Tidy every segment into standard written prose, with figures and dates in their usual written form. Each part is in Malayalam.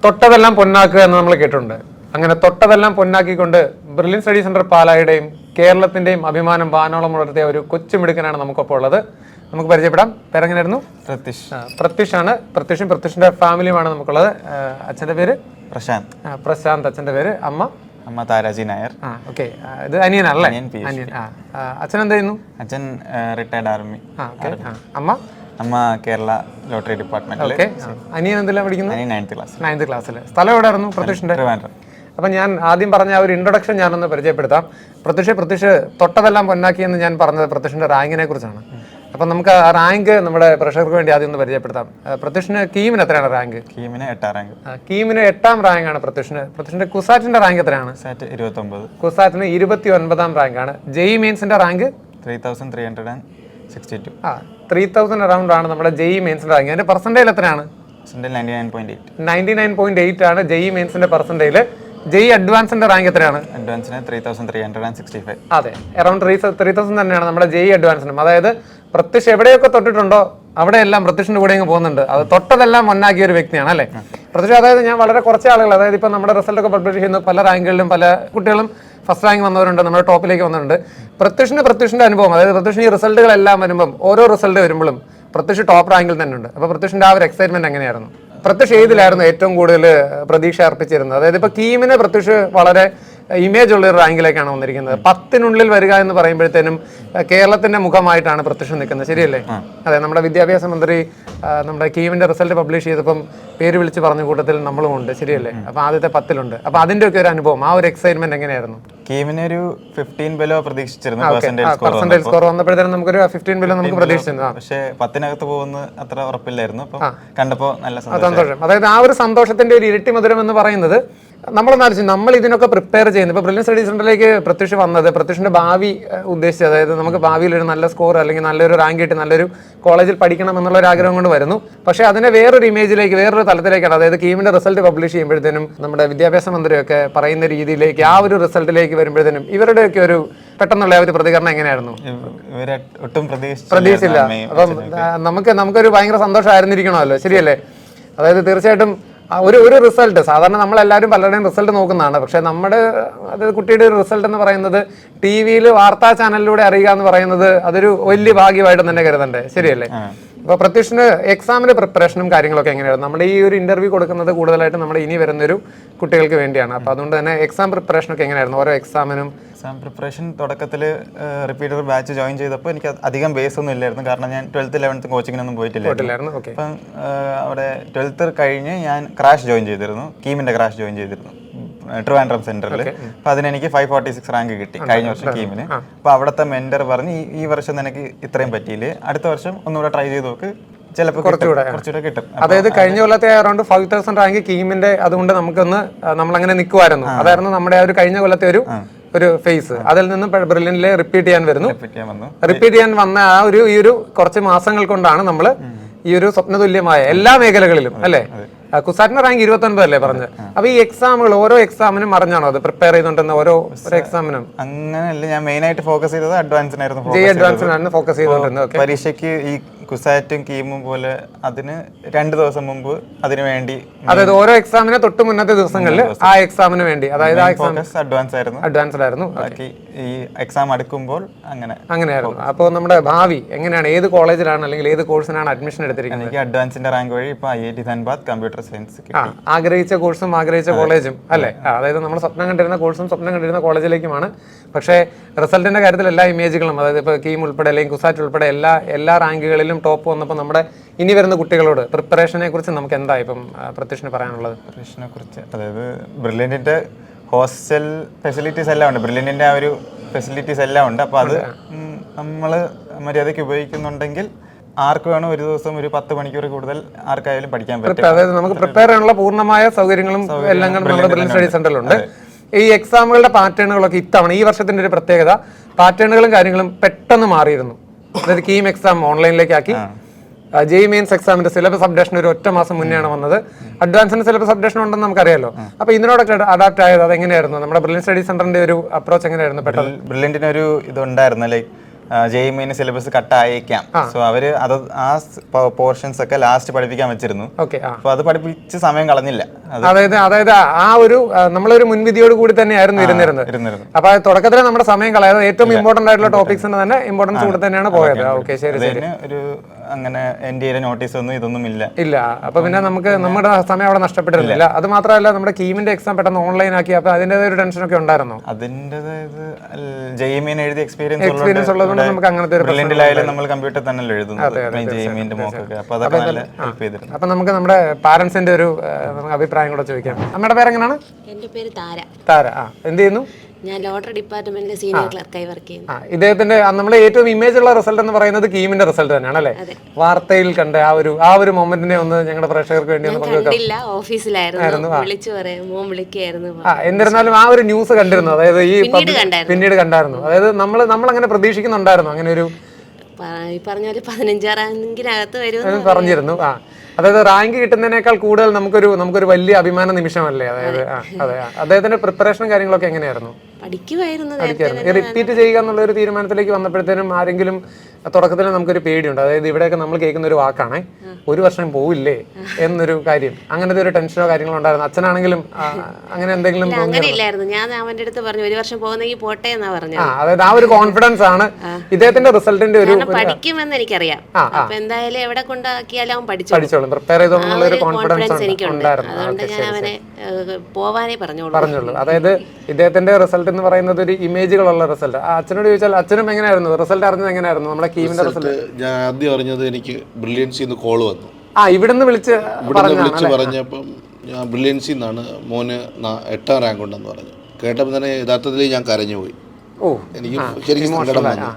തൊട്ടതെല്ലാം പൊന്നാക്കുക എന്ന് നമ്മൾ കേട്ടിട്ടുണ്ട്. അങ്ങനെ തൊട്ടതെല്ലാം പൊന്നാക്കിക്കൊണ്ട് ബ്രില്യൻ സ്റ്റഡി സെന്റർ പാലായുടെയും കേരളത്തിന്റെയും അഭിമാനം വാനോളം വളർത്തിയ ഒരു കൊച്ചുമിടുക്കനാണ് നമുക്കൊപ്പം ഉള്ളത്. നമുക്ക് പരിചയപ്പെടാം. പേരെങ്ങനെയായിരുന്നു? പ്രത്യുഷ് ആണ്. പ്രത്യുഷിന്റെ ഫാമിലിയുമാണ് നമുക്കുള്ളത്. അച്ഛന്റെ പേര് പ്രശാന്ത്. അച്ഛന്റെ പേര് അമ്മ താരാജി നായർ. ഓക്കെ, ഇത് അനിയനല്ലേ? അനിയൻ. അച്ഛൻ എന്ത് ചെയ്യുന്നു? അച്ഛൻ റിട്ടയർഡ് ആർമി. അമ്മ കേരള ലോട്ടറി ഡിപ്പാർട്ട്മെന്റിൽ. അനിയൻ എന്തെല്ലാം പഠിക്കുന്നു? 9th ക്ലാസ്സിൽ. സ്ഥലം എവിടെയായിരുന്നു പ്രത്യുഷിന്റെ? അപ്പം ഞാൻ ആദ്യം പറഞ്ഞ ആ ഒരു ഇൻട്രൊഡക്ഷൻ ഞാനൊന്ന് പരിചയപ്പെടുത്താം. പ്രത്യുഷ് തൊട്ടതെല്ലാം പൊന്നാക്കി എന്ന് ഞാൻ പറഞ്ഞത് പ്രത്യുഷിന്റെ റാങ്കിനെ കുറിച്ചാണ്. അപ്പം നമുക്ക് ആ റാങ്ക് നമ്മുടെ പ്രേക്ഷകർക്ക് വേണ്ടി ആദ്യം ഒന്ന് പരിചയപ്പെടുത്താം. പ്രത്യുഷിന് കീമിന് എത്രയാണ് റാങ്ക്? കീമിന് 8ാം റാങ്ക്. കീമിന് 8ാം റാങ്കാണ് പ്രത്യുഷിന്റെ. കുസാറ്റിന്റെ റാങ്ക് എത്രയാണ്? 29. കുസാറ്റിന് 29ാം റാങ്കാണ്. ജെഇ മെയിൻസിന്റെ റാങ്ക് 3362. 3000 അറൗണ്ട് ആണ് നമ്മുടെ ജെഇ മെയിൻസിന്റെ റാങ്ക്. അതിന്റെ പെർസെന്റേജ് എത്രയാണ്? 99.8 ആണ് ജെഇ മെയിൻസിന്റെ പെർസെന്റേജ്. ജെഇ അഡ്വാൻസിന്റെ റാങ്ക് എത്രയാണ്? അഡ്വാൻസിന് 3365. അതെ, അറൌണ്ട് 3000 തന്നെയാണ് നമ്മുടെ ജെഇ അഡ്വാൻസിനും. അതായത് പ്രത്യുഷ് എവിടെയൊക്കെ തൊട്ടിട്ടുണ്ടോ അവിടെയെല്ലാം പ്രത്യുഷിന്റെ കൂടെ പോകുന്നുണ്ട്. അത് തൊട്ടതെല്ലാം മുന്നാക്കിയ ഒരു വ്യക്തിയാണ് അല്ലേ പ്രത്യുഷ്? അതായത് ഞാൻ വളരെ കുറച്ച് ആളുകൾ, അതായത് ഇപ്പൊ നമ്മുടെ റിസൾട്ട് ഒക്കെ പബ്ലിഷ് ചെയ്യുന്ന പല റാങ്കുകളിലും പല കുട്ടികളും ഫസ്റ്റ് റാങ്ക് വന്നവരുണ്ട്, നമ്മുടെ ടോപ്പിലേക്ക് വന്നിട്ടുണ്ട്. പ്രത്യുഷിന്റെ അനുഭവം, അതായത് പ്രത്യുഷിന് ഈ റിസൾട്ടുകളെല്ലാം വരുമ്പോൾ ഓരോ റിസൾട്ട് വരുമ്പോഴും പ്രത്യുഷ് ടോപ്പ് റാങ്കിൽ തന്നെ ഉണ്ട്. അപ്പൊ പ്രത്യുഷിന്റെ ആ ഒരു എക്സൈറ്റ്മെന്റ് എങ്ങനെയായിരുന്നു? പ്രത്യുഷ് ഏതിലായിരുന്നു ഏറ്റവും കൂടുതൽ പ്രതീക്ഷ അർപ്പിച്ചിരുന്നത്? അതായത് ഇപ്പൊ കീമിന് പ്രത്യുഷ് വളരെ ഇമേജ് ഉള്ള ഒരു റാങ്കിലേക്കാണ് വന്നിരിക്കുന്നത്. 10നുള്ളിൽ വരിക എന്ന് പറയുമ്പോഴത്തേനും കേരളത്തിന്റെ മുഖമായിട്ടാണ് പ്രത്യക്ഷം നിൽക്കുന്നത്, ശരിയല്ലേ? അതെ, നമ്മുടെ വിദ്യാഭ്യാസ മന്ത്രി നമ്മുടെ കീമിന്റെ റിസൾട്ട് പബ്ലിഷ് ചെയ്തപ്പം പേര് വിളിച്ച് പറഞ്ഞ കൂട്ടത്തിൽ നമ്മളും ഉണ്ട്, ശരിയല്ലേ? അപ്പൊ ആദ്യത്തെ 10ലുണ്ട്. അപ്പൊ അതിന്റെ ഒക്കെ ഒരു അനുഭവം, ആ ഒരു എക്സൈറ്റ്മെന്റ് എങ്ങനെയായിരുന്നു? കീമിന് ഒരു 15 ബിലോ പ്രതീക്ഷിച്ചിരുന്നു. പെർസെന്റേജ് സ്കോർ വന്നപ്പോഴത്തേനും നമുക്കൊരു 15 ബിലോ നമുക്ക് പ്രതീക്ഷിച്ചിരുന്നു. പക്ഷേ 10നകത്ത് പോകുന്ന അത്ര ഉറപ്പില്ലായിരുന്നു. കണ്ടപ്പോ നല്ല സന്തോഷം. അതായത് ആ ഒരു സന്തോഷത്തിന്റെ ഒരു ഇരട്ടി മധുരം എന്ന് പറയുന്നത് നമ്മളൊന്നാലോചിച്ചു, നമ്മൾ ഇതിനൊക്കെ പ്രിപ്പയർ ചെയ്യുന്നത്. ഇപ്പോൾ ബ്രില്യൻ സ്റ്റഡി സെന്ററിലേക്ക് പ്രത്യുഷ് വന്നത് പ്രത്യുഷിന്റെ ഭാവി ഉദ്ദേശിച്ച്, അതായത് നമുക്ക് ഭാവിയിൽ ഒരു നല്ല സ്കോർ അല്ലെങ്കിൽ നല്ലൊരു റാങ്ക് കിട്ടി നല്ലൊരു കോളേജിൽ പഠിക്കണം എന്നുള്ള ഒരു ആഗ്രഹം കൊണ്ട് വരുന്നു. പക്ഷേ അതിനെ വേറൊരു ഇമേജിലേക്ക്, വേറൊരു തലത്തിലേക്കാണ്, അതായത് കീമിന്റെ റിസൾട്ട് പബ്ലിഷ് ചെയ്യുമ്പോഴത്തേനും നമ്മുടെ വിദ്യാഭ്യാസ മന്ത്രിയൊക്കെ പറയുന്ന രീതിയിലേക്ക്, ആ ഒരു റിസൾട്ടിലേക്ക് വരുമ്പോഴത്തേനും ഇവരുടെയൊക്കെ ഒരു പെട്ടെന്നുള്ള ഒരു പ്രതികരണം എങ്ങനെയായിരുന്നു? ഒട്ടും പ്രതീക്ഷിച്ചില്ല. അപ്പം നമുക്കൊരു ഭയങ്കര സന്തോഷമായിരുന്നിരിക്കണമല്ലോ, ശരിയല്ലേ? അതായത് തീർച്ചയായിട്ടും ഒരു റിസൾട്ട്, സാധാരണ നമ്മളെല്ലാവരും പലരുടെയും റിസൾട്ട് നോക്കുന്നതാണ്. പക്ഷെ നമ്മുടെ അതായത് കുട്ടിയുടെ ഒരു റിസൾട്ട് എന്ന് പറയുന്നത് TV-യിൽ വാർത്താ ചാനലിലൂടെ അറിയുക എന്ന് പറയുന്നത് അതൊരു വലിയ ഭാഗ്യമായിട്ട് തന്നെ കരുതണ്ടേ, ശരിയല്ലേ? അപ്പൊ പ്രത്യുഷിന് എക്സാമിന്റെ പ്രിപ്പറേഷനും കാര്യങ്ങളൊക്കെ എങ്ങനെയാണ്? നമ്മുടെ ഈ ഒരു ഇന്റർവ്യൂ കൊടുക്കുന്നത് കൂടുതലായിട്ട് നമ്മുടെ ഇനി വരുന്നൊരു കുട്ടികൾക്ക് വേണ്ടിയാണ്. അപ്പൊ അതുകൊണ്ട് തന്നെ എക്സാം പ്രിപ്പറേഷനൊക്കെ എങ്ങനെയായിരുന്നു? ഓരോ എക്സാം പ്രിപ്പറേഷൻ തുടക്കത്തിൽ റിപ്പീറ്റർ ബാച്ച് ജോയിൻ ചെയ്തപ്പോൾ എനിക്ക് അധികം ബേസ് ഒന്നും ഇല്ലായിരുന്നു. കാരണം ഞാൻ 12th 11th കോച്ചിങ്ങിനൊന്നും പോയിട്ടില്ലായിരുന്നു. അപ്പം അവിടെ 12th കഴിഞ്ഞ് ഞാൻ ക്രാഷ് ജോയിൻ ചെയ്തിരുന്നു, കീമിന്റെ ക്രാഷ് ജോയിൻ ചെയ്തിരുന്നു ട്രിവാൻഡ്രം സെന്ററിൽ. അപ്പൊ അതിനെനിക്ക് 546 റാങ്ക് കിട്ടി കഴിഞ്ഞ വർഷം കീമിന്. അപ്പൊ അവിടുത്തെ മെന്റർ പറഞ്ഞ് ഈ വർഷം നിനക്ക് ഇത്രയും പറ്റിയില്ലേ, അടുത്ത വർഷം ഒന്നുകൂടെ ട്രൈ ചെയ്ത് നോക്ക്, ചിലപ്പോൾ കുറച്ചുകൂടെ കിട്ടും. അതായത് കഴിഞ്ഞ കൊല്ലത്തെ അറൌണ്ട് 5000 റാങ്ക് കീമിന്റെ, അതുകൊണ്ട് നമ്മളങ്ങനെ നിൽക്കുമായിരുന്നു. അതായിരുന്നു നമ്മുടെ ആ ഒരു കഴിഞ്ഞ കൊല്ലത്തെ ഒരു ഫേസ്. അതിൽ നിന്ന് ബ്രില്യനിൽ റിപ്പീറ്റ് ചെയ്യാൻ വന്ന ആ ഈ ഒരു കുറച്ച് മാസങ്ങൾ കൊണ്ടാണ് നമ്മൾ ഈ ഒരു സ്വപ്നതുല്യമായ എല്ലാ മേഖലകളിലും, അല്ലെ? കുസാറ്റിന്റെ റാങ്ക് 29 അല്ലേ പറഞ്ഞത്? അപ്പൊ ഈ എക്സാമുകൾ ഓരോ എക്സാമിനും അറിഞ്ഞാണോ അത് പ്രിപ്പയർ ചെയ്തോണ്ടിരുന്ന ഓരോ എക്സാമിനും? അങ്ങനെയല്ല, ഞാൻ മെയിൻ ആയിട്ട് ഫോക്കസ് ചെയ്തത് അഡ്വാൻസിനായിരുന്നു. ഫോക്കസ് ചെയ്തോണ്ടിരുന്നത്. പരീക്ഷയ്ക്ക് ഈ കുസാറ്റും കീമും പോലെ അതിന് 2 ദിവസം മുമ്പ് അതിനു വേണ്ടി, അതായത് ഓരോ എക്സാമിന് തൊട്ട് മുന്നത്തെ ദിവസങ്ങളിൽ ആ എക്സാമിന് വേണ്ടി, അതായത് അഡ്വാൻസ്ഡ് ആയിരുന്നു. ബാക്കി ഈ എക്സാം അടുക്കുമ്പോൾ അങ്ങനെയായിരുന്നു. അപ്പോൾ നമ്മുടെ ഭാവി എങ്ങനെയാണ്? ഏത് കോളേജിലാണ് അല്ലെങ്കിൽ ഏത് കോഴ്സിനാണ് അഡ്മിഷൻ എടുത്തിരിക്കുന്നത്? എനിക്ക് അഡ്വാൻസിന്റെ റാങ്ക് വഴി ഇപ്പൊ IIT ധൻബാദ് കമ്പ്യൂട്ടർ സയൻസ് ആഗ്രഹിച്ച കോഴ്സും ആഗ്രഹിച്ച കോളേജും, അല്ലെ? അതായത് നമ്മൾ സ്വപ്നം കണ്ടിരുന്ന കോഴ്സും സ്വപ്നം കണ്ടിരുന്ന കോളേജിലേക്കുമാണ്. പക്ഷേ റിസൾട്ടിന്റെ കാര്യത്തിൽ എല്ലാ ഇമേജുകളും, അതായത് ഇപ്പോൾ കീം ഉൾപ്പെടെ അല്ലെങ്കിൽ കുസാറ്റ് ഉൾപ്പെടെ എല്ലാ റാങ്കുകളിലും ടോപ്പ് വന്നപ്പോൾ നമ്മുടെ ഇനി വരുന്ന കുട്ടികളോട് പ്രിപ്പറേഷനെ കുറിച്ച് നമുക്ക് എന്താ ഇപ്പം പ്രത്യക്ഷന് പറയാനുള്ളത്? പ്രിപ്പറേഷനെ കുറിച്ച് അതായത് ബ്രില്യന്റിന്റെ ഹോസ്റ്റൽ ഫെസിലിറ്റീസ് എല്ലാം ഉണ്ട്, ബ്രില്യന്റിന്റെ ആ ഒരു ഫെസിലിറ്റീസ് എല്ലാം ഉണ്ട്. അപ്പോൾ അത് നമ്മൾ മര്യാദയ്ക്ക് ഉപയോഗിക്കുന്നുണ്ടെങ്കിൽ ആർക്ക് വേണം ഒരു ദിവസം ഒരു 10 മണിക്കൂർ കൂടുതൽ ആർക്കായാലും പഠിക്കാൻ പറ്റും. അതായത് നമുക്ക് പ്രിപ്പയർ ചെയ്യാനുള്ള പൂർണ്ണമായ സൗകര്യങ്ങളും എല്ലാം നമ്മുടെ ബ്രില്യൻ സ്റ്റഡി സെന്ററിലുണ്ട്. ഈ എക്സാമുകളുടെ പാറ്റേണുകളൊക്കെ ഇത്തവണ ഈ വർഷത്തിന്റെ ഒരു പ്രത്യേകത, പാറ്റേണുകളും കാര്യങ്ങളും പെട്ടെന്ന് മാറിയിരുന്നു. അതായത് കീം എക്സാം ഓൺലൈനിലേക്ക് ആക്കി. ജെഇ മെയിൻസ് എക്സാമിന്റെ സിലബസ് അപ്ഡേഷൻ ഒരു ഒറ്റ മാസം മുന്നെയാണ് വന്നത്. അഡ്വാൻസിന്റെ സിലബസ് അപ്ഡേഷൻ ഉണ്ടെന്ന് നമുക്കറിയാലോ. അപ്പൊ ഇതിനോടൊക്കെ അഡാപ്റ്റ് ആയത് അതെങ്ങനെയായിരുന്നു? നമ്മുടെ ബ്രില്യൻ സ്റ്റഡി സെന്ററിന്റെ ഒരു അപ്രോച്ച് എങ്ങനെയായിരുന്നു? പെട്ടെന്ന് ബ്രില്യന്റിന് ഒരു ഇതുണ്ടായിരുന്നു, ലൈക്ക് JEE സിലബസ് കട്ടായേക്കാം. സോ അവര് അത് ആ പോർഷൻസ് ഒക്കെ ലാസ്റ്റ് പഠിപ്പിക്കാൻ വെച്ചിരുന്നു. അപ്പൊ അത് പഠിപ്പിച്ച് സമയം കളഞ്ഞില്ല. അതായത് ആ ഒരു നമ്മളൊരു മുൻവിധിയോട് കൂടി തന്നെയായിരുന്നു ഇരുന്നിരുന്നത്. അപ്പൊ തുടക്കത്തിൽ നമ്മുടെ സമയം കളയാതെ ഏറ്റവും ഇമ്പോർട്ടന്റ് ആയിട്ടുള്ള ടോപ്പിക്സിന് തന്നെ ഇമ്പോർട്ടൻസ് കൂടെ തന്നെയാണ് പോയത്. ഓക്കെ, ശരി. ഒരു അങ്ങനെ NDA നോട്ടീസ് ഒന്നും ഇതൊന്നും ഇല്ല. അപ്പൊ പിന്നെ നമുക്ക് നമ്മുടെ സമയം അവിടെ നഷ്ടപ്പെട്ടിരുന്നില്ല. അത് മാത്രമല്ല നമ്മുടെ കീമിന്റെ എക്സാം പെട്ടെന്ന് ഓൺലൈൻ ആക്കി. അപ്പൊ അതിന്റേതായ ഒരു ടെൻഷൻ ഒക്കെ ഉണ്ടായിരുന്നു. അതിൻ്റെതായത് JEE എഴുതിയ എക്സ്പീരിയൻസ് ഉള്ളതുകൊണ്ട് നമുക്ക് അങ്ങനത്തെ ഒരു നമ്മൾ കമ്പ്യൂട്ടർ തന്നെയല്ലേ എഴുതുന്നത്. അപ്പൊ നമുക്ക് നമ്മുടെ പാരന്റ്സിന്റെ ഒരു അഭിപ്രായം കൂടെ ചോദിക്കാം. അമ്മയുടെ പേരെങ്ങനെയാണ്? എന്റെ പേര് താര. താര. എന്ത് ചെയ്യുന്നു? ഞാൻ ലോട്ടറി ഡിപ്പാർട്ട്മെന്റിലെ സീനിയർ ക്ലർക്കായി വർക്ക് ചെയ്യുന്നു. ഇദ്ദേഹത്തിന്റെ നമ്മുടെ ഏറ്റവും ഇമേജ് ഉള്ള റിസൾട്ട് എന്ന് പറയുന്നത് കീമിന്റെ റിസൾട്ട് തന്നെയാണ് അല്ലേ? വാർത്തയിൽ കണ്ട ആ ഒരു മൊമെന്റിനെ ഒന്ന് ഞങ്ങളുടെ പ്രേക്ഷകർക്ക് വേണ്ടി ഒന്ന് പങ്കുവെക്കാം. ഓഫീസിലായിരുന്നു, വിളിച്ചു പറയാം, മോൻ വിളിക്കായിരുന്നു. എന്നിരുന്നാലും ആ ഒരു ന്യൂസ് കണ്ടിരുന്നു, അതായത് ഈ പിന്നീട് കണ്ടായിരുന്നു. അതായത് നമ്മൾ അങ്ങനെ പ്രതീക്ഷിക്കുന്നുണ്ടായിരുന്നു അങ്ങനെ ഒരു പറഞ്ഞാല് 15 റാങ്കിനകത്ത് വരും പറഞ്ഞിരുന്നു. അതായത് റാങ്ക് കിട്ടുന്നതിനേക്കാൾ കൂടുതൽ നമുക്കൊരു വലിയ അഭിമാന നിമിഷമല്ലേ? അതായത് അതെ, അദ്ദേഹത്തിന്റെ പ്രിപ്പറേഷനും കാര്യങ്ങളൊക്കെ എങ്ങനെയായിരുന്നു? പഠിക്കുമായിരുന്നു. റിപ്പീറ്റ് ചെയ്യുക എന്നുള്ള ഒരു തീരുമാനത്തിലേക്ക് വന്നപ്പോഴത്തേനും ആരെങ്കിലും തുടക്കത്തിൽ നമുക്കൊരു പേടിയുണ്ട്. അതായത് ഇവിടെയൊക്കെ നമ്മൾ കേൾക്കുന്ന ഒരു വാക്കാണ്, ഒരു വർഷം പോവില്ലേ എന്നൊരു കാര്യം. അങ്ങനത്തെ ഒരു ടെൻഷനോ കാര്യങ്ങളോ ഉണ്ടായിരുന്നു? അച്ഛനാണെങ്കിലും അങ്ങനെ എന്തെങ്കിലും? അങ്ങനെ ഇല്ലായിരുന്നു. ഞാൻ അവന്റെ അടുത്ത് പറഞ്ഞു ഒരു വർഷം പോകുന്നെങ്കിൽ പോട്ടെ എന്നാ പറഞ്ഞു. അതായത് ആ ഒരു കോൺഫിഡൻസ് ആണ് ഇദ്ദേഹത്തിന്റെ റിസൾട്ടിന്റെ ഒരു പഠിക്കുമെന്ന് എനിക്കറിയാം. അപ്പൊ എന്തായാലും എവിടെ കൊണ്ടാക്കിയാലും അവൻ പഠിച്ചോളും, പ്രിപ്പയർ ചെയ്തോന്നുള്ള ഒരു കോൺഫിഡൻസ് എനിക്കുണ്ടായിരുന്നു. അതുകൊണ്ട് ഞാൻ അവനെ പോവാനേ പറഞ്ഞോളൂ. അതായത് ഇദ്ദേഹത്തിന്റെ റിസൾട്ട് എന്ന് പറയുന്നത് ഒരു ഇമേജുകളുള്ള റിസൾട്ട്. അച്ഛനോട് ചോദിച്ചാൽ അച്ഛനും എങ്ങനെയായിരുന്നു റിസൾട്ട് അറിഞ്ഞത്? എങ്ങനെയായിരുന്നു നമ്മുടെ കീമിന്റെ റിസൾട്ട്? ഞാൻ ആദ്യം അറിഞ്ഞത് എനിക്ക് ബ്രില്യൻസിന്ന് കോൾ വന്നു. ഇവിടുന്ന് വിളിച്ച് പറഞ്ഞപ്പം ഞാൻ ബ്രില്യൻസിൽ നിന്നാണ് മോന് 8ാം റാങ്ക് ഉണ്ടെന്ന് പറഞ്ഞു. കേട്ടപ്പോൾ തന്നെ യഥാർത്ഥത്തിൽ ഞാൻ കരഞ്ഞുപോയി. എനിക്ക് ശരിക്കും സങ്കടം വന്നു.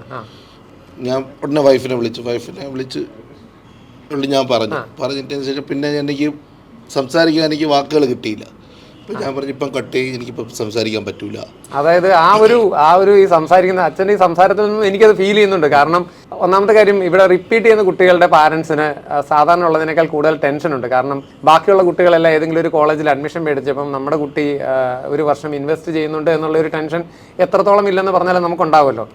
ഞാൻ ഉടനെ വൈഫിനെ വിളിച്ച് ഞാൻ പറഞ്ഞിട്ടതിന് ശേഷം പിന്നെ എനിക്ക് സംസാരിക്കാൻ എനിക്ക് വാക്കുകൾ കിട്ടിയില്ല. അപ്പം ഞാൻ പറഞ്ഞു ഇപ്പം കട്ട് ചെയ്ത് എനിക്കിപ്പം സംസാരിക്കാൻ പറ്റൂല. അതായത് ആ ഒരു ഈ സംസാരിക്കുന്ന അച്ഛൻ്റെ ഈ സംസാരത്തിൽ നിന്നും എനിക്കത് ഫീൽ ചെയ്യുന്നുണ്ട്. കാരണം ഒന്നാമത്തെ കാര്യം, ഇവിടെ റിപ്പീറ്റ് ചെയ്യുന്ന കുട്ടികളുടെ പാരൻസിന് സാധാരണ ഉള്ളതിനേക്കാൾ കൂടുതൽ ടെൻഷനുണ്ട്. കാരണം ബാക്കിയുള്ള കുട്ടികളെല്ലാം ഏതെങ്കിലും ഒരു കോളേജിൽ അഡ്മിഷൻ മേടിച്ചപ്പം നമ്മുടെ കുട്ടി ഒരു വർഷം ഇൻവെസ്റ്റ് ചെയ്യുന്നുണ്ട് എന്നുള്ളൊരു ടെൻഷൻ എത്രത്തോളം ഇല്ലെന്ന് പറഞ്ഞാലും നമുക്കുണ്ടാവുമല്ലോ.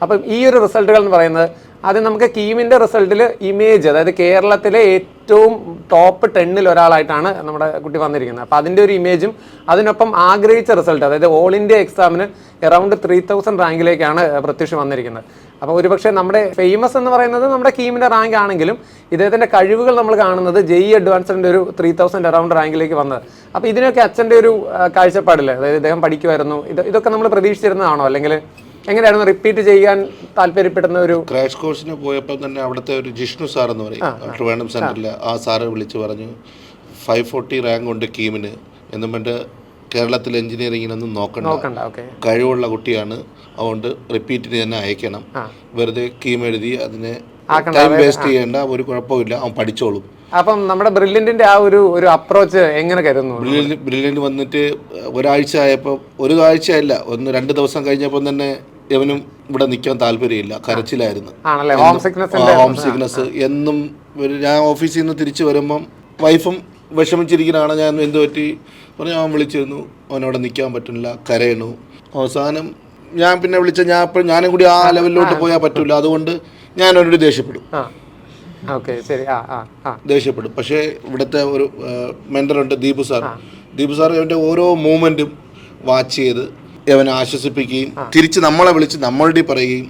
അപ്പം ഈ ഒരു റിസൾട്ടുകൾ എന്ന് പറയുന്നത് അത് നമുക്ക് കീമിൻ്റെ റിസൾട്ടിൽ ഇമേജ്, അതായത് കേരളത്തിലെ ഏറ്റവും ടോപ്പ് 10ൽ ഒരാളായിട്ടാണ് നമ്മുടെ കുട്ടി വന്നിരിക്കുന്നത്. അപ്പോൾ അതിൻ്റെ ഒരു ഇമേജും അതിനൊപ്പം ആഗ്രഹിച്ച റിസൾട്ട്, അതായത് ഓൾ ഇന്ത്യ എക്സാമിന് അറൗണ്ട് 3000 റാങ്കിലേക്കാണ് പ്രത്യക്ഷ വന്നിരിക്കുന്നത്. അപ്പോൾ ഒരുപക്ഷെ നമ്മുടെ ഫേമസ് എന്ന് പറയുന്നത് നമ്മുടെ കീമിൻ്റെ റാങ്ക് ആണെങ്കിലും ഇദ്ദേഹത്തിൻ്റെ കഴിവുകൾ നമ്മൾ കാണുന്നത് JEE അഡ്വാൻസിൻ്റെ ഒരു 3000 അറൗണ്ട് റാങ്കിലേക്ക് വന്നത്. അപ്പോൾ ഇതിനൊക്കെ അച്ഛൻ്റെ ഒരു കാഴ്ചപ്പാടില്ല, അതായത് ഇദ്ദേഹം പഠിക്കുമായിരുന്നു, ഇതൊക്കെ നമ്മൾ പ്രതീക്ഷിച്ചിരുന്നതാണോ? അല്ലെങ്കിൽ എങ്ങനെയായിരുന്നു റിപ്പീറ്റ് ചെയ്യാൻ താല്പര്യപ്പെടുന്ന ഒരു? ക്രാഷ് കോഴ്സിന് പോയപ്പോൾ തന്നെ അവിടുത്തെ ഒരു ജിഷ്ണു സാർ എന്ന് പറയും, ട്രിവാൻഡ്രം സെൻറ്ററിൽ, ആ സാറ് വിളിച്ച് പറഞ്ഞു 540 റാങ്ക് ഉണ്ട് കീമിന് എന്നും പറഞ്ഞിട്ട് കേരളത്തിൽ എഞ്ചിനീയറിങ്ങിനൊന്നും നോക്കണ്ട, കഴിവുള്ള കുട്ടിയാണ്, അതുകൊണ്ട് റിപ്പീറ്റിന് തന്നെ അയക്കണം, വെറുതെ കീം എഴുതി അതിനെ ടൈം വേസ്റ്റ് ചെയ്യേണ്ട, ഒരു കുഴപ്പമില്ല, അവൻ പഠിച്ചോളും. അപ്പം നമ്മുടെ ബ്രില്യന്റിന്റെ ആ ഒരു അപ്രോച്ച് എങ്ങനെ കരുതുന്നു? ബ്രില്യന്റ് വന്നിട്ട് ഒരാഴ്ച ആയപ്പോൾ, ഒരാഴ്ചയല്ല, 1-2 ദിവസം കഴിഞ്ഞപ്പോൾ തന്നെ ഇവനും ഇവിടെ നിൽക്കാൻ താല്പര്യമില്ല, കരച്ചിലായിരുന്നു, ഹോം സിക്നസ് എന്നും. ഞാൻ ഓഫീസിൽ നിന്ന് തിരിച്ചു വരുമ്പം വൈഫും വിഷമിച്ചിരിക്കുന്നതാണ്. ഞാൻ എന്ത് പറ്റി പറഞ്ഞു, അവൻ വിളിച്ചിരുന്നു, അവനവിടെ നിൽക്കാൻ പറ്റില്ല, കരയണു. അവസാനം ഞാൻ പിന്നെ ഞാനും കൂടി ആ ലെവലിലോട്ട് പോയാൽ പറ്റില്ല, അതുകൊണ്ട് ഞാൻ അവനോട് ദേഷ്യപ്പെടും. ദേഷ്യപ്പെടും. പക്ഷേ ഇവിടുത്തെ ഒരു മെൻറ്ററുണ്ട്, ദീപു സാർ അവൻ്റെ ഓരോ മൂവ്മെൻറ്റും വാച്ച് ചെയ്ത് അവനെ ആശ്വസിപ്പിക്കുകയും തിരിച്ച് നമ്മളെ വിളിച്ച് നമ്മളുടെ പറയുകയും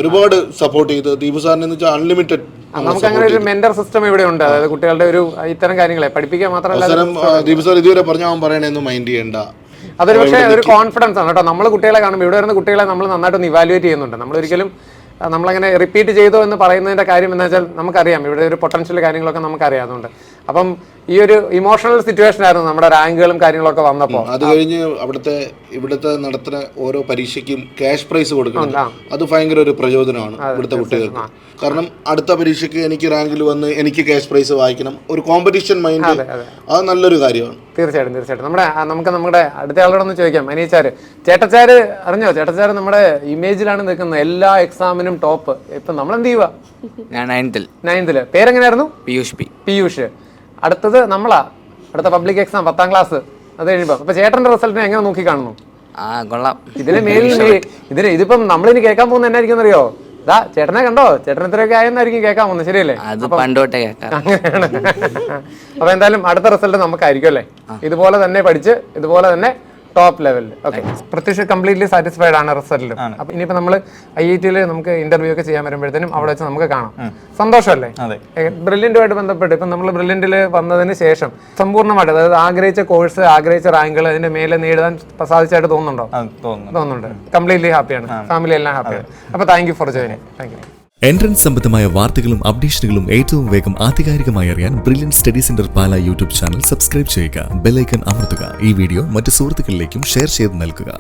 ഒരുപാട് സപ്പോർട്ട് ചെയ്ത് ദീപു സാറിനെ എന്ന് വെച്ചാൽ അൺലിമിറ്റഡ്. നമുക്ക് അങ്ങനെ ഒരു മെന്റർ സിസ്റ്റം ഇവിടെ ഉണ്ട്, അതായത് കുട്ടികളുടെ ഒരു ഇത്തരം കാര്യങ്ങളെ പഠിപ്പിക്കാൻ മാത്രമല്ല. ദീപു സാർ ഇതുവരെ പറഞ്ഞ അവൻ പറയണെന്ന് മൈൻഡ് ചെയ്യണ്ട. അതൊരു പക്ഷേ ഒരു കോൺഫിഡൻസ് ആണ് കേട്ടോ. നമ്മൾ കുട്ടികളെ കാണുമ്പോൾ, ഇവിടെ വരുന്ന കുട്ടികളെ നമ്മൾ നന്നായിട്ടൊന്ന് ഇവാലുവേറ്റ് ചെയ്യുന്നുണ്ട്. നമ്മളൊരിക്കലും നമ്മളങ്ങനെ റിപ്പീറ്റ് ചെയ്തോ എന്ന് പറയുന്നതിൻ്റെ കാര്യം എന്ന് വെച്ചാൽ നമുക്കറിയാം ഇവിടെ ഒരു പൊട്ടൻഷ്യൽ കാര്യങ്ങളൊക്കെ നമുക്കറിയാം. അതുകൊണ്ട് അപ്പം ഈ ഒരു ഇമോഷണൽ സിറ്റുവേഷൻ ആയിരുന്നു നമ്മുടെ റാങ്കുകളും കാര്യങ്ങളൊക്കെ വന്നപ്പോൾ. അത് കഴിഞ്ഞ് ഇവിടുത്തെ നടത്തുന്ന ഓരോ പരീക്ഷയ്ക്കും ക്യാഷ് പ്രൈസ് കൊടുക്കണം. അത് ഭയങ്കര ഒരു പ്രചോദനമാണ് ഇവിടുത്തെ കുട്ടികൾക്ക്. കാരണം അടുത്ത പരീക്ഷയ്ക്ക് എനിക്ക് റാങ്കിൽ വന്ന് എനിക്ക് ക്യാഷ് പ്രൈസ് വായിക്കണം, ഒരു കോമ്പറ്റീഷൻ മൈൻഡ്, അത് നല്ലൊരു കാര്യമാണ്. തീർച്ചയായിട്ടും. നമ്മുടെ അടുത്ത ആളോടൊന്ന് ചോദിക്കാം. അനീച്ചാര്, ചേട്ടച്ചാര് അറിഞ്ഞോ? ചേട്ടച്ചാര് നമ്മുടെ ഇമേജിലാണ് നിൽക്കുന്നത്, എല്ലാ എക്സാമിനും ടോപ്പ്. ഇപ്പം നമ്മളെന്ത് ചെയ്യുക? ഞാൻ 9th. പേരെങ്ങനെയായിരുന്നു? പീയൂഷ്. അടുത്തത് അടുത്ത പബ്ലിക് എക്സാം 10ാം ക്ലാസ് അത് കഴിയുമ്പോൾ. അപ്പോൾ ചേട്ടൻ്റെ റിസൾട്ടിനെ എങ്ങനെ നോക്കി കാണുന്നു? ആ കൊള്ളാം. ഇതിപ്പം നമ്മളിനി കേൾക്കാൻ പോകുന്ന എന്നായിരിക്കും അറിയോ? ദാ ചേട്ടനെ കണ്ടോ, ചേട്ടൻ ഇത്രയൊക്കെ ആയെന്നായിരിക്കും കേൾക്കാൻ പോകുന്നത്, ശരിയല്ലേ? അത് പണ്ടോട്ടെ കേൾക്കാം. അങ്ങനെയാണ്. അപ്പൊ എന്തായാലും അടുത്ത റിസൾട്ട് നമുക്കായിരിക്കും അല്ലേ? ഇതുപോലെ തന്നെ പഠിച്ച് ഇതുപോലെ തന്നെ ടോപ്പ് ലെവലിൽ. ഓക്കെ, പ്രത്യക്ഷ കംപ്ലീറ്റ്ലി സാറ്റിസ്ഫൈഡ് ആണ് റിസൾട്ടിൽ. അപ്പൊ ഇനിയിപ്പോ നമ്മൾ IIT-ൽ നമുക്ക് ഇന്റർവ്യൂ ഒക്കെ ചെയ്യാൻ വരുമ്പോഴത്തേനും അവിടെ വെച്ച് നമുക്ക് കാണാം. സന്തോഷമല്ലേ? ബ്രില്യന്റുമായിട്ട് ബന്ധപ്പെട്ട് ഇപ്പൊ നമ്മൾ ബ്രില്യന്റിൽ വന്നതിന് ശേഷം സമ്പൂർണ്ണമായിട്ട്, അതായത് ആഗ്രഹിച്ച കോഴ്സ്, ആഗ്രഹിച്ച റാങ്കുകൾ അതിന്റെ മേലെ നേടാൻ സാധിച്ചായിട്ട് തോന്നുന്നുണ്ടോ? തോന്നുന്നുണ്ട്. കംപ്ലീറ്റ്ലി ഹാപ്പിയാണ്, ഫാമിലി എല്ലാം ഹാപ്പിയാണ്. അപ്പൊ thank you for joining. Thank you. Entrance സംബന്ധമായ വാർത്തകളും അപ്ഡേഷനുകളും ഏറ്റവും വേഗം ആധികാരികമായി അറിയാൻ ബ്രില്യൻറ്റ് സ്റ്റഡി സെന്റർ പാല യൂട്യൂബ് ചാനൽ സബ്സ്ക്രൈബ് ചെയ്യുക. ബെൽ ഐക്കൺ അമർത്തുക. ഈ വീഡിയോ മറ്റ് സുഹൃത്തുക്കളിലേക്കും ഷെയർ ചെയ്ത് നൽകുക.